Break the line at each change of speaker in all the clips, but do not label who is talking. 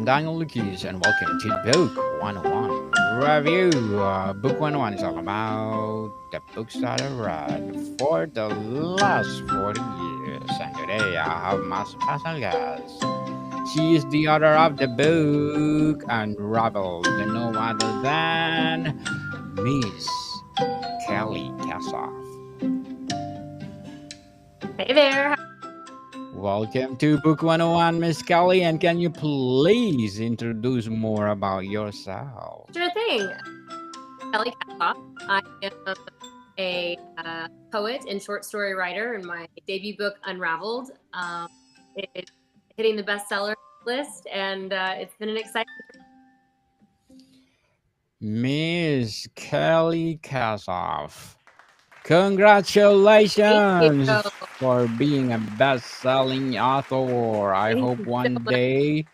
Daniel Lucas, and welcome to Book 101 Review. Book 101 is all about the books that I read for the last 40 years. And today I have my special guest. She is the author of the book Unraveled, no other than Miss Kelli Kassoff.
Hey there.
Welcome to Book 101, Miss Kelly, and can you please introduce more about yourself?
Sure thing. Kelli Kassoff. I am a poet and short story writer, and my debut book, Unraveled, is hitting the bestseller list, and it's been an exciting.
Miss Kelly Kassoff,
Thank you.
congratulations for being a best-selling author.
Thank you so much.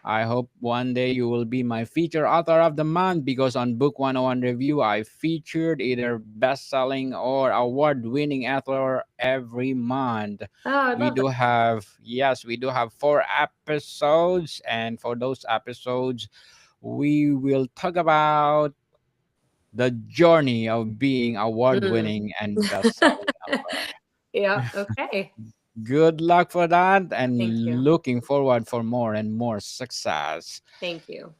I hope one day you will be my featured author of the month because on Book 101 Review, I featured either best-selling or award-winning author every month.
Oh, I love that.
We do have 4 episodes, and for those episodes, we will talk about the journey of being award
Mm.
winning and best selling author.
Yeah. Okay.
Good luck for that
Thank
and
you.
looking forward for more and more success.
Thank you.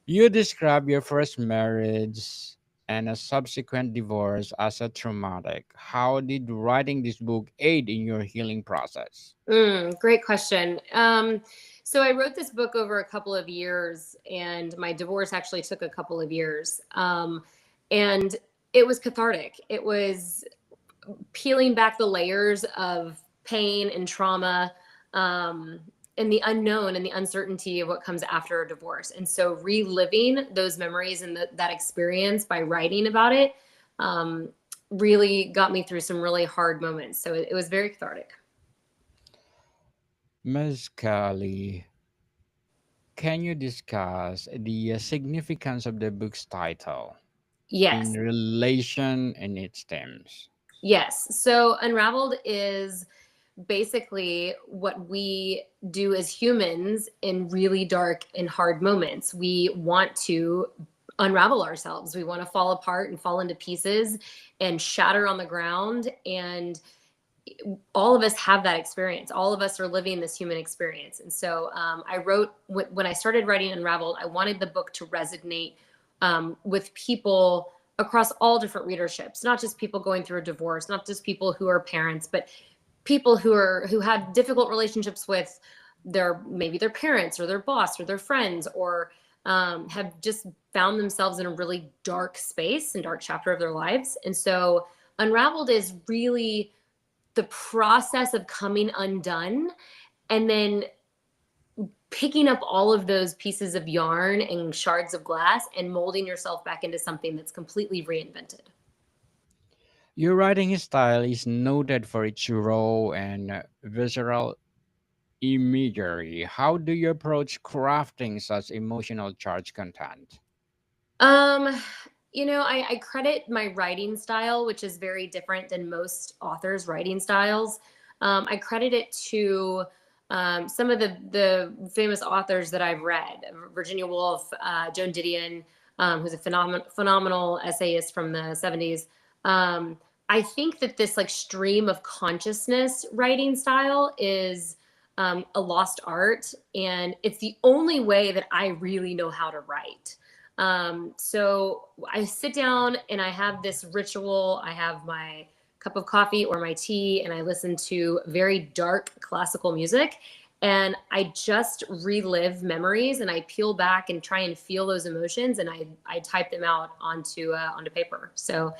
You describe your first marriage and a subsequent divorce as a traumatic. How did writing this book aid in your healing process?
Great question. So I wrote this book over a couple of years, and my divorce actually took a couple of years. And it was cathartic. It was peeling back the layers of pain and trauma, and the unknown and the uncertainty of what comes after a divorce. And so reliving those memories and that experience by writing about it um, really got me through some really hard moments. So it was very cathartic.
Ms. Kelly, can you discuss the significance of the book's title in
Yes.
relation and its themes?
Yes. So Unraveled is basically what we do as humans in really dark and hard moments. We want to unravel ourselves. We want to fall apart and fall into pieces and shatter on the ground. And all of us have that experience. All of us are living this human experience. And so I wrote, when I started writing Unraveled, I wanted the book to resonate with people across all different readerships, not just people going through a divorce, not just people who are parents, but people who have difficult relationships with maybe their parents or their boss or their friends, or have just found themselves in a really dark space and dark chapter of their lives. And so Unraveled is really the process of coming undone, and then picking up all of those pieces of yarn and shards of glass and molding yourself back into something that's completely reinvented.
Your writing style is noted for its raw and visceral imagery. How do you approach crafting such emotional charge content?
Um, I credit my writing style, which is very different than most authors' writing styles. I credit it to some of the famous authors that I've read: Virginia Woolf, Joan Didion, who's a phenomenal essayist from the '70s. I think that this like stream of consciousness writing style is a lost art, and it's the only way that I really know how to write. So I sit down and I have this ritual. I have my cup of coffee or my tea, and I listen to very dark classical music. And I just relive memories, and I peel back and try and feel those emotions, and I type them out onto paper. So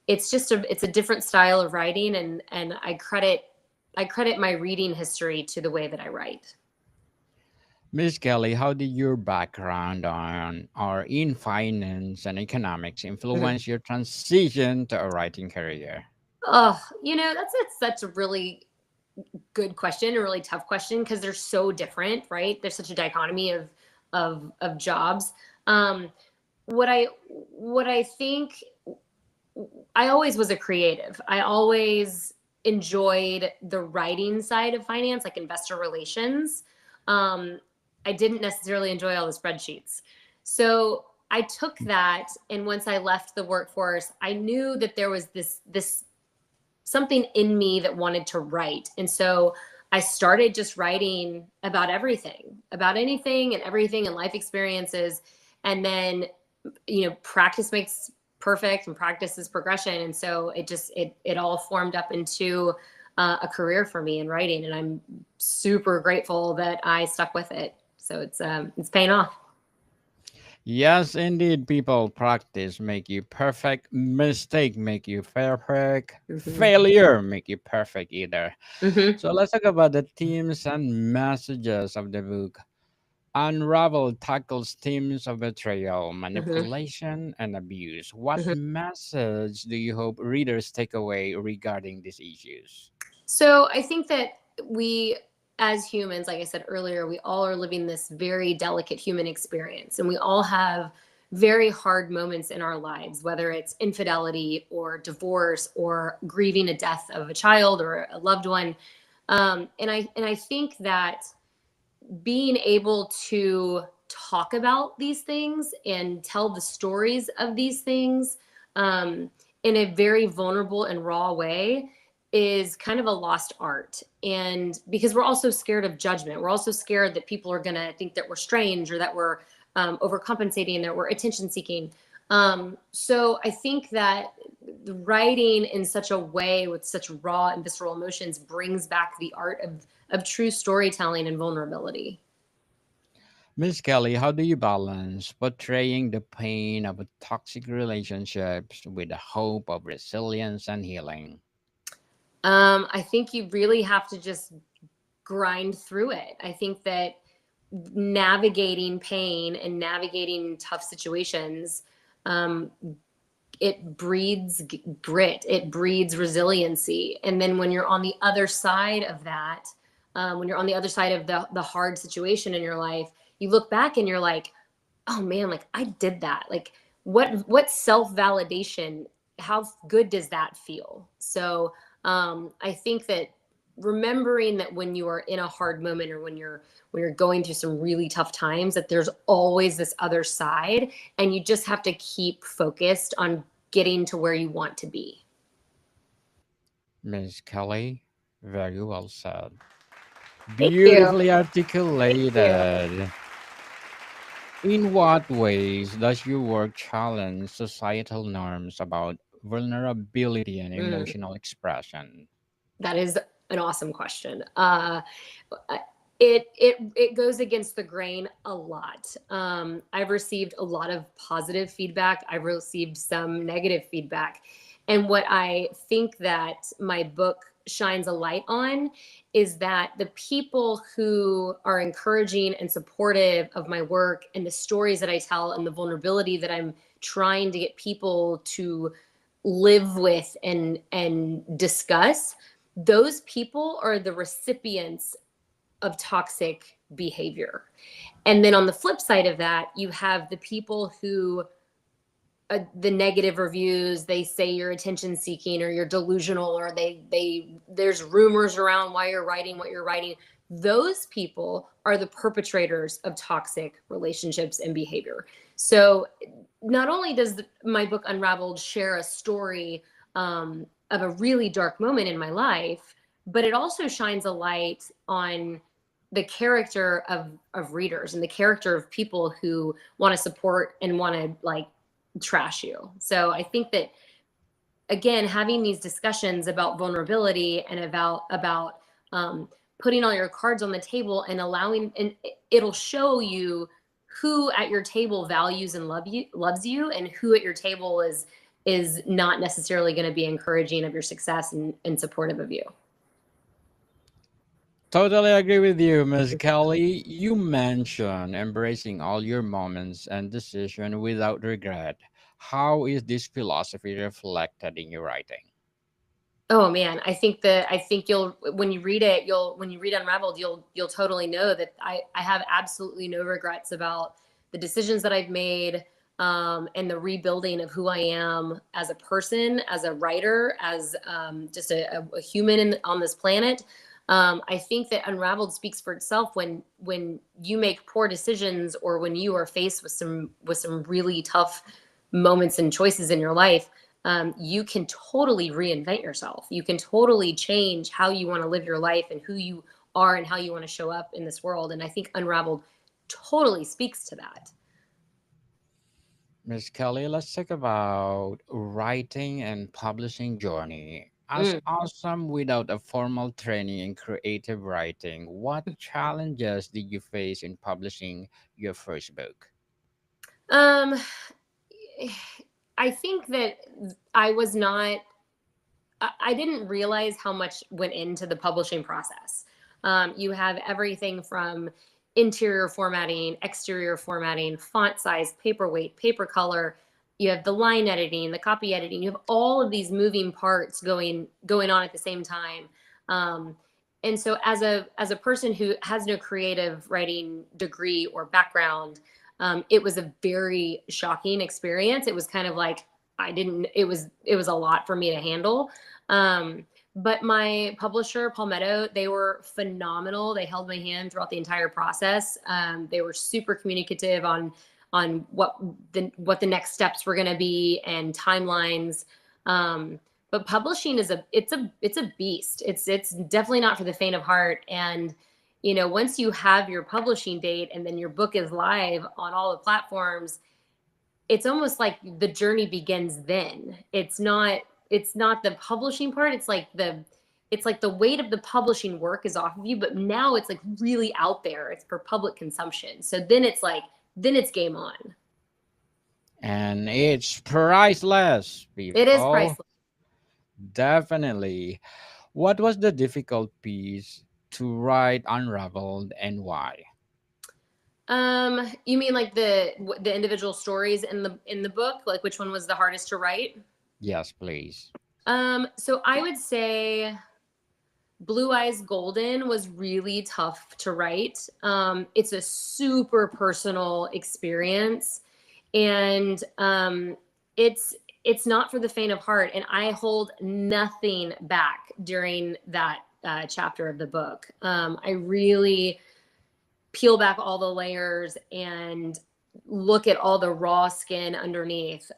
it's just it's a different style of writing, and I credit my reading history to the way that I write.
Miss Kelly, how did your background on or in finance and economics
Mhm.
influence your transition to a writing career?
Oh, that's such a really good question, a really tough question, because they're so different, right? There's such a dichotomy of jobs. Um, what I think, I always was a creative. I always enjoyed the writing side of finance, like investor relations. Um, I didn't necessarily enjoy all the spreadsheets. So I took that, and once I left the workforce, I knew that there was this something in me that wanted to write. And so I started just writing about everything, about anything and everything and life experiences. And then, practice makes perfect, and practice is progression. And so it all formed up into a career for me in writing. And I'm super grateful that I stuck with it. So it's paying off.
Yes, indeed, people. Practice make you perfect. Mistake make you perfect.
Hmm.
Failure make you perfect either.
Hmm.
So let's talk about the themes and messages of the book. Unravel tackles themes of betrayal,
Hmm.
manipulation, and abuse. What
Hmm.
message do you hope readers take away regarding these issues?
So I think that we, as humans, like I said earlier, we all are living this very delicate human experience, and we all have very hard moments in our lives, whether it's infidelity or divorce or grieving a death of a child or a loved one. And I think that being able to talk about these things and tell the stories of these things um, in a very vulnerable and raw way is kind of a lost art. And because we're also scared of judgment, we're also scared that people are going to think that we're strange or that we're overcompensating, that we're attention seeking. So I think that the writing in such a way with such raw and visceral emotions brings back the art of true storytelling and vulnerability.
Miss Kelly, how do you balance portraying the pain of toxic relationships with the hope of resilience and healing?
I think you really have to just grind through it. I think that navigating pain and navigating tough situations, um, it breeds grit, it breeds resiliency. And then when you're on the other side of that, when you're on the other side of the hard situation in your life, you look back and you're like, oh man, like I did that. Like what self-validation, how good does that feel? So I think that remembering that when you are in a hard moment or when you're going through some really tough times, that there's always this other side, and you just have to keep focused on getting to where you want to be.
Miss Kelly, very well said.
Thank you.
Beautifully
Thank you.
articulated. In what ways does your work challenge societal norms about vulnerability and
Mm.
emotional expression?
That is an awesome question. It goes against the grain a lot. I've received a lot of positive feedback. I've received some negative feedback, and what I think that my book shines a light on is that the people who are encouraging and supportive of my work and the stories that I tell and the vulnerability that I'm trying to get people to live with and discuss, those people are the recipients of toxic behavior. And then on the flip side of that, you have the people who the negative reviews, they say you're attention seeking or you're delusional, or they there's rumors around why you're writing what you're writing. Those people are the perpetrators of toxic relationships and behavior. So not only does my book Unraveled share a story of a really dark moment in my life, but it also shines a light on the character of readers and the character of people who want to support and want to like trash you. So I think that again, having these discussions about vulnerability and about um, putting all your cards on the table and allowing, and it'll show you who at your table values and loves you, and who at your table is not necessarily going to be encouraging of your success and supportive of you.
Totally agree with you, Miss Kelly. You mentioned embracing all your moments and decision without regret. How is this philosophy reflected in your writing?
Oh man, I think you'll when you read it, you'll when you read Unraveled, you'll totally know that I have absolutely no regrets about the decisions that I've made, and the rebuilding of who I am as a person, as a writer, as just a human on this planet. I think that Unraveled speaks for itself when you make poor decisions, or when you are faced with some really tough moments and choices in your life. You can totally reinvent yourself. You can totally change how you want to live your life and who you are and how you want to show up in this world. And I think Unraveled totally speaks to that.
Miss Kelly, let's talk about writing and publishing journey. As
Mm.
awesome without a formal training in creative writing, what challenges did you face in publishing your first book?
Um, I think that I was not I didn't realize how much went into the publishing process. You have everything from interior formatting, exterior formatting, font size, paper weight, paper color. You have the line editing, the copy editing. You have all of these moving parts going on at the same time. Um, and so, as a person who has no creative writing degree or background, it was a very shocking experience. It was kind of like I didn't. It was a lot for me to handle. But my publisher, Palmetto, they were phenomenal. They held my hand throughout the entire process. They were super communicative on what the next steps were going to be and timelines. But publishing is a beast. It's definitely not for the faint of heart. And once you have your publishing date and then your book is live on all the platforms, it's almost like the journey begins then. It's not the publishing part. It's like the weight of the publishing work is off of you, but now it's like really out there. It's for public consumption. So then it's game on.
And it's priceless,
It is
people.
priceless.
Definitely. What was the difficult piece to write Unraveled and why?
You mean like the individual stories in the book? Like which one was the hardest to write?
Yes, please.
So I would say Blue Eyes Golden was really tough to write. It's a super personal experience, and it's not for the faint of heart. And I hold nothing back during that chapter of the book. I really peel back all the layers and look at all the raw skin underneath.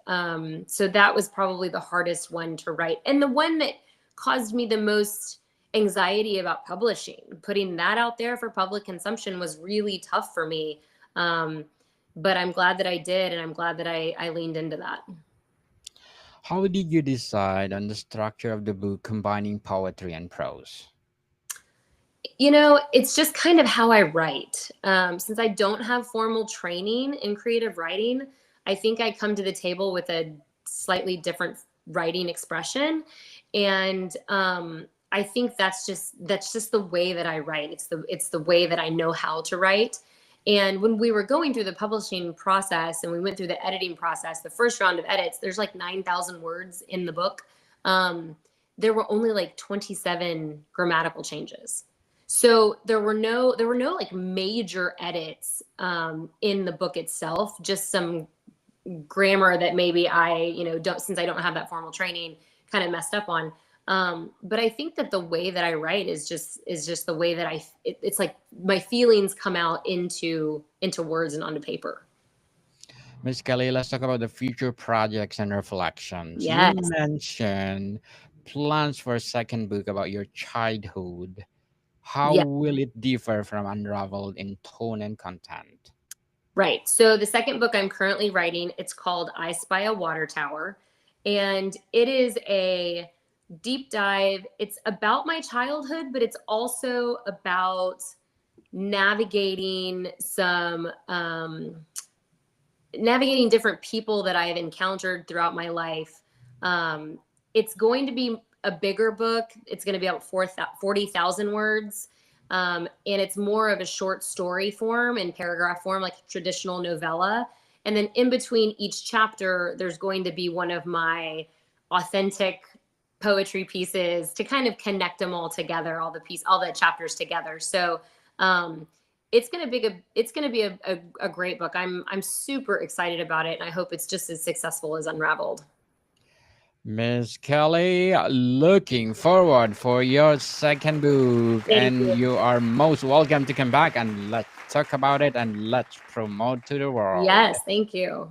So that was probably the hardest one to write, and the one that caused me the most anxiety about publishing. Putting that out there for public consumption was really tough for me. Um, but I'm glad that I did, and I'm glad that I leaned into that.
How did you decide on the structure of the book combining poetry and prose?
It's just kind of how I write. Since I don't have formal training in creative writing, I think I come to the table with a slightly different writing expression, and I think that's just the way that I write. It's the way that I know how to write. And when we were going through the publishing process and we went through the editing process, the first round of edits, there's like 9,000 words in the book. Um, there were only like 27 grammatical changes. So there were no like major edits in the book itself, just some grammar that maybe I, don't, since I don't have that formal training, kind of messed up on. But I think that the way that I write is just the way that it's like my feelings come out into words and onto paper.
Miss Kelly, let's talk about the future projects and reflections. You
Yes.
mentioned plans for a second book about your childhood. How
Yeah.
will it differ from Unraveled in tone and content?
Right. So the second book I'm currently writing, it's called I Spy a Water Tower. And it is a deep dive. It's about my childhood, but it's also about navigating navigating different people that I have encountered throughout my life. It's going to be a bigger book. It's going to be about 40,000 words. And it's more of a short story form and paragraph form, like a traditional novella. And then in between each chapter, there's going to be one of my authentic poetry pieces to kind of connect them all together, all the chapters together. So um, it's gonna be a great book. I'm super excited about it, and I hope it's just as successful as Unraveled.
Miss Kelly, looking forward for your second book,
Thank
and
you.
you are most welcome to come back and let's talk about it and let's promote to the world.
Yes, thank you.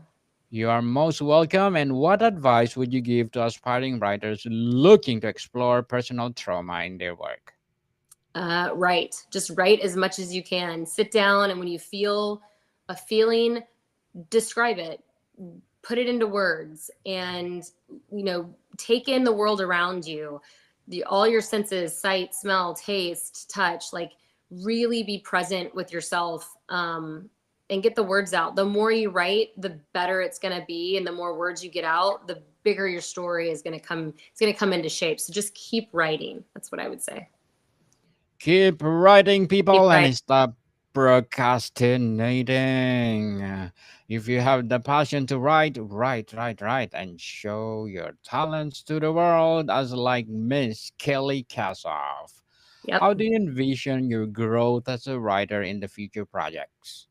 You are most welcome. And what advice would you give to aspiring writers looking to explore personal trauma in their work?
Write. Just write as much as you can. Sit down, and when you feel a feeling, describe it, put it into words, and take in the world around you, all your senses, sight, smell, taste, touch. Like, really be present with yourself, and get the words out. The more you write, the better it's going to be, and the more words you get out, the bigger your story is going to come. It's going to come into shape. So just keep writing. That's what I would say.
Keep writing,
Keep
people,
writing.
and stop procrastinating. If you have the passion to write, write, and show your talents to the world, as like Miss Kelly Kassoff.
Yep.
How do you envision your growth as a writer in the future projects?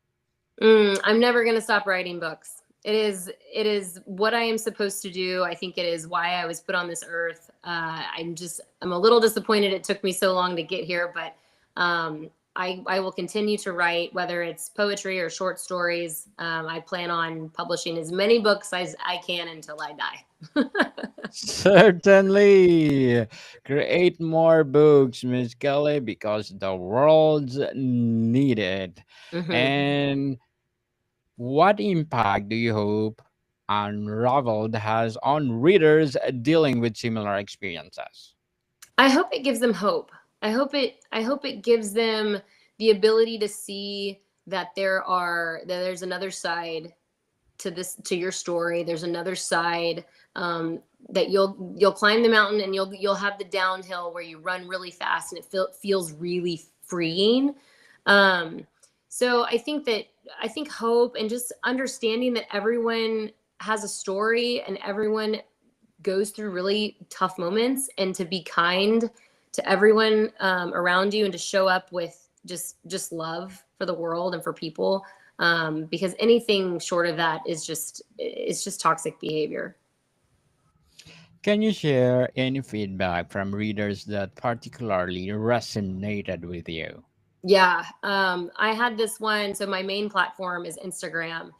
I'm never going to stop writing books. It is what I am supposed to do. I think it is why I was put on this earth. I'm a little disappointed it took me so long to get here, but I will continue to write, whether it's poetry or short stories. I plan on publishing as many books as I can until I die.
Certainly. Create more books, Miss Kelly, because the world's needed.
Hmm.
And what impact do you hope Unraveled has on readers dealing with similar experiences?
I hope it gives them hope. I hope it gives them the ability to see that there's another side to your story. There's another side, that you'll climb the mountain, and you'll have the downhill where you run really fast, and feels really freeing. Um, so I think hope, and just understanding that everyone has a story, and everyone goes through really tough moments, and to be kind to everyone, around you, and to show up with just love for the world and for people, because anything short of that is just toxic behavior.
Can you share any feedback from readers that particularly resonated with you?
Yeah. I had this one. So my main platform is Instagram.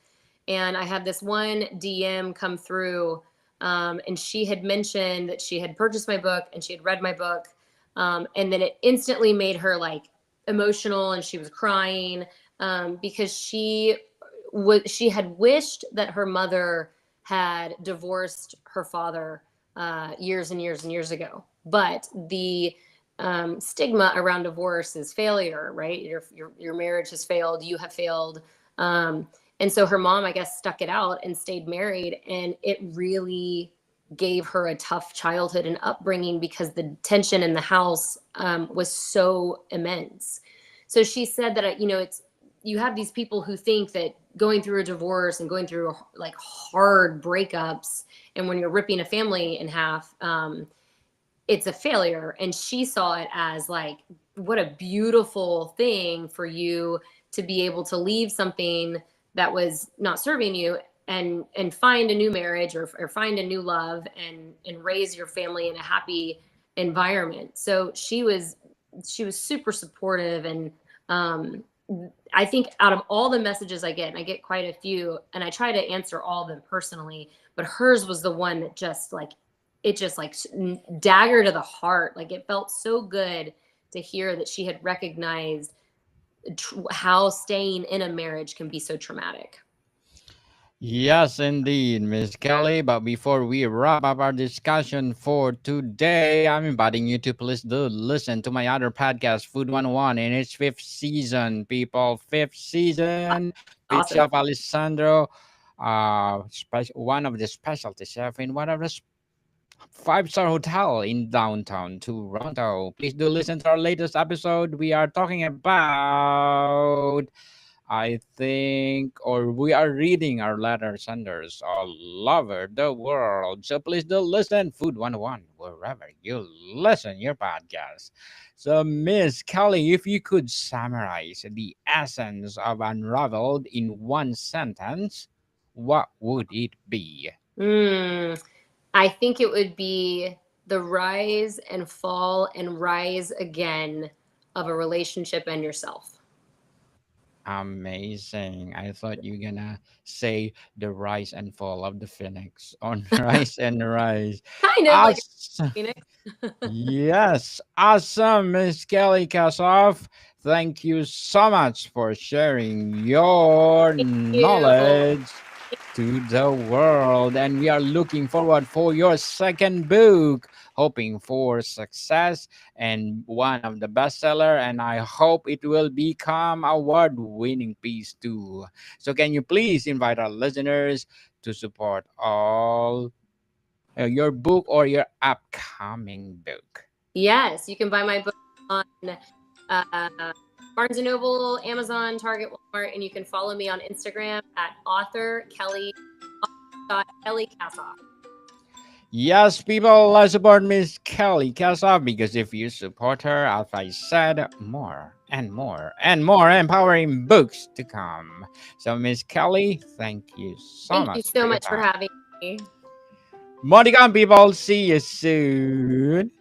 And I had this one DM come through. And she had mentioned that she had purchased my book and she had read my book. And then it instantly made her like emotional, and she was crying, because she had wished that her mother had divorced her father, years and years and years ago. But the stigma around divorce is failure, right? Your marriage has failed, you have failed. And so her mom, I guess, stuck it out and stayed married, and it really gave her a tough childhood and upbringing, because the tension in the house, was so immense. So she said that, it's, you have these people who think that going through a divorce and going through like hard breakups, and when you're ripping a family in half, it's a failure. And she saw it as like, what a beautiful thing for you to be able to leave something that was not serving you, and find a new marriage, or find a new love, and raise your family in a happy environment. So she was super supportive. And I think out of all the messages I get, and I get quite a few, and I try to answer all of them personally, but hers was the one that just like dagger to the heart. Like, it felt so good to hear that she had recognized how staying in a marriage can be so traumatic.
Yes, indeed, Miss Kelly. But before we wrap up our discussion for today, I'm inviting you to please do listen to my other podcast, Food 101, in its fifth season, people. Fifth season with
Awesome.
Chef Alessandro, one of the specialty chef in one of the five-star hotel in downtown Toronto. Please do listen to our latest episode. We are talking about, I think, or we are reading our letter senders all over the world. So please do listen, Food 101, wherever you listen your podcast. So, Miss Kelly, if you could summarize the essence of Unraveled in one sentence, what would it be?
Mm. I think it would be the rise and fall and rise again of a relationship and yourself.
Amazing. I thought you gonna say the rise and fall of the phoenix on rise and rise.
Kind of like
Awesome.
Phoenix.
Yes, awesome, Miss Kelly Kassoff. Thank you so much for sharing your
Thank you.
knowledge to the world. And we are looking forward for your second book, hoping for success and one of the bestseller. And I hope it will become award-winning piece too. So can you please invite our listeners to support all your book or your upcoming book?
Yes, you can buy my book on uh, Barnes and Noble, Amazon, Target, Walmart, and you can follow me on Instagram at author Kelly Kassoff.
Yes, people, let's support Miss Kelly Kassoff because if you support her, as I said, more and more and more empowering books to come. So, Miss Kelly, thank you so
Thank you
much for
so
your
much for
time.
having me.
More to come, people. See you soon.